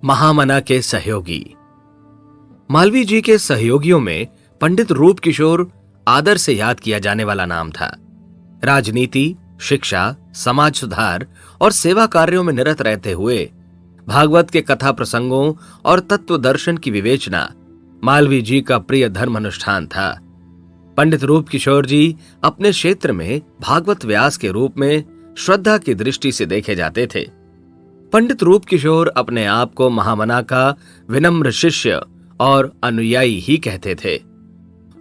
महामना के सहयोगी। मालवीय जी के सहयोगियों में पंडित रूप किशोर आदर से याद किया जाने वाला नाम था। राजनीति, शिक्षा, समाज सुधार और सेवा कार्यों में निरत रहते हुए भागवत के कथा प्रसंगों और तत्व दर्शन की विवेचना मालवीय जी का प्रिय धर्म अनुष्ठान था। पंडित रूप किशोर जी अपने क्षेत्र में भागवत व्यास के रूप में श्रद्धा की दृष्टि से देखे जाते थे। पंडित रूप किशोर अपने आप को महामना का विनम्र शिष्य और अनुयायी ही कहते थे।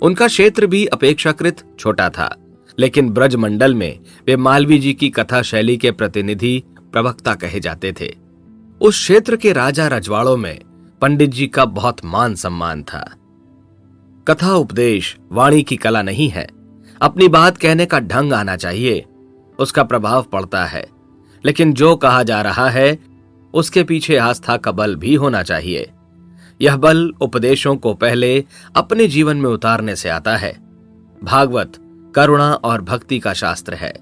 उनका क्षेत्र भी अपेक्षाकृत छोटा था, लेकिन ब्रजमंडल में वे मालवीय जी की कथा शैली के प्रतिनिधि प्रवक्ता कहे जाते थे। उस क्षेत्र के राजा रजवाड़ों में पंडित जी का बहुत मान सम्मान था। कथा उपदेश वाणी की कला नहीं है, अपनी बात कहने का ढंग आना चाहिए, उसका प्रभाव पड़ता है। लेकिन जो कहा जा रहा है उसके पीछे आस्था का बल भी होना चाहिए। यह बल उपदेशों को पहले अपने जीवन में उतारने से आता है। भागवत करुणा और भक्ति का शास्त्र है।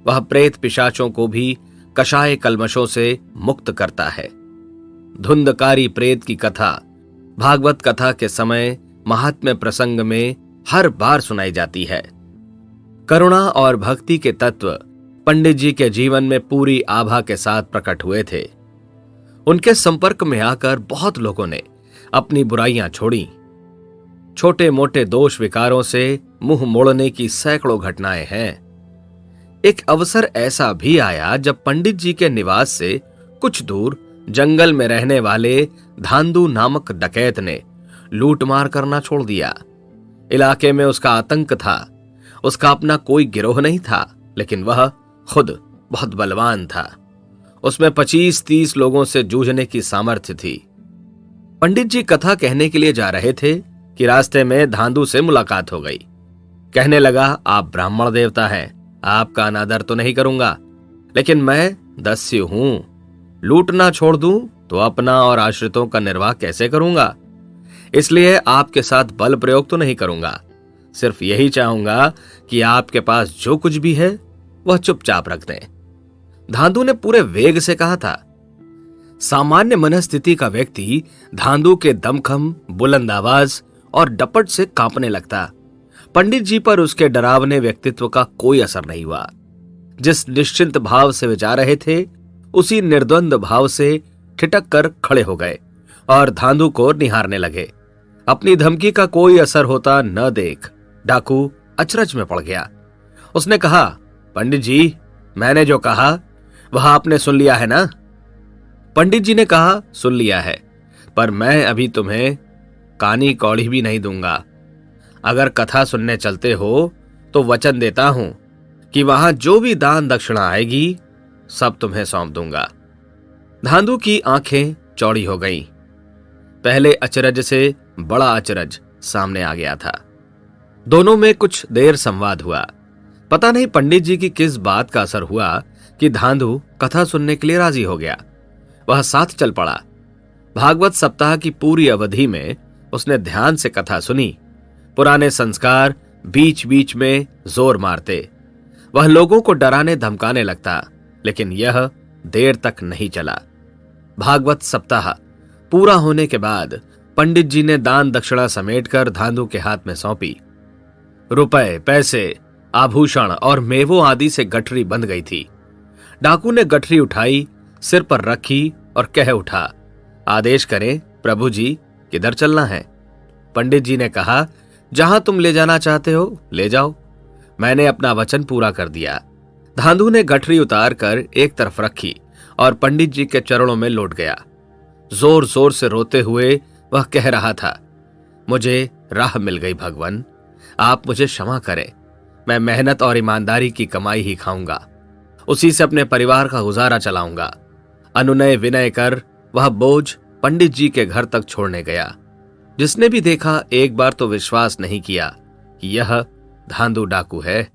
वह प्रेत पिशाचों को भी कषाय कल्मशों से मुक्त करता है। धुंधकारी प्रेत की कथा भागवत कथा के समय महात्म्य प्रसंग में हर बार सुनाई जाती है। करुणा और भक्ति के तत्व पंडित जी के जीवन में पूरी आभा के साथ प्रकट हुए थे। उनके संपर्क में आकर बहुत लोगों ने अपनी बुराइयां छोड़ी। छोटे मोटे दोष विकारों से मुंह मोड़ने की सैकड़ों घटनाएं हैं। एक अवसर ऐसा भी आया जब पंडित जी के निवास से कुछ दूर जंगल में रहने वाले धांधु नामक डकैत ने लूटमार करना छोड़ दिया। इलाके में उसका आतंक था। उसका अपना कोई गिरोह नहीं था, लेकिन वह खुद बहुत बलवान था। उसमें 25-30 लोगों से जूझने की सामर्थ्य थी। पंडित जी कथा कहने के लिए जा रहे थे कि रास्ते में धांधु से मुलाकात हो गई। कहने लगा, आप ब्राह्मण देवता हैं, आपका अनादर तो नहीं करूंगा, लेकिन मैं दस्यु हूं। लूटना छोड़ दूं तो अपना और आश्रितों का निर्वाह कैसे करूंगा? इसलिए आपके साथ बल प्रयोग तो नहीं करूंगा। सिर्फ यही चाहूंगा कि आपके पास जो कुछ भी है वह चुपचाप रख दें। धांधु ने पूरे वेग से कहा था। सामान्य मनस्थिति का व्यक्ति धांधु के दमखम, बुलंद आवाज और डपट से कांपने लगता। पंडित जी पर उसके डरावने व्यक्तित्व का कोई असर नहीं हुआ। जिस निश्चिंत भाव से वे जा रहे थे, उसी निर्द्वंद भाव से ठिठक कर खड़े हो गए और धांधु को निहारने लगे। अपनी धमकी का कोई असर होता न देख डाकू अचरज में पड़ गया। उसने कहा, पंडित जी, मैंने जो कहा वह आपने सुन लिया है ना? पंडित जी ने कहा, सुन लिया है, पर मैं अभी तुम्हें कानी कौड़ी भी नहीं दूंगा। अगर कथा सुनने चलते हो तो वचन देता हूं कि वहां जो भी दान दक्षिणा आएगी सब तुम्हें सौंप दूंगा। धांधु की आंखें चौड़ी हो गईं। पहले अचरज से बड़ा अचरज सामने आ गया था। दोनों में कुछ देर संवाद हुआ। पता नहीं पंडित जी की किस बात का असर हुआ कि धांधु कथा सुनने के लिए राजी हो गया। वह साथ चल पड़ा। भागवत सप्ताह की पूरी अवधि में उसने ध्यान से कथा सुनी। पुराने संस्कार बीच बीच में जोर मारते। वह लोगों को डराने धमकाने लगता, लेकिन यह देर तक नहीं चला। भागवत सप्ताह पूरा होने के बाद पंडित जी ने दान दक्षिणा समेटकर धांधु के हाथ में सौंपी। रुपए, पैसे, आभूषण और मेवों आदि से गठरी बंध गई थी। डाकू ने गठरी उठाई, सिर पर रखी और कह उठा, आदेश करें प्रभु जी, किधर चलना है? पंडित जी ने कहा, जहां तुम ले जाना चाहते हो ले जाओ, मैंने अपना वचन पूरा कर दिया। धांधु ने गठरी उतार कर एक तरफ रखी और पंडित जी के चरणों में लौट गया। जोर जोर से रोते हुए वह कह रहा था, मुझे राह मिल गई भगवान, आप मुझे क्षमा करें। मैं मेहनत और ईमानदारी की कमाई ही खाऊंगा, उसी से अपने परिवार का गुजारा चलाऊंगा। अनुनय विनय कर वह बोझ पंडित जी के घर तक छोड़ने गया। जिसने भी देखा एक बार तो विश्वास नहीं किया कि यह धांधु डाकू है।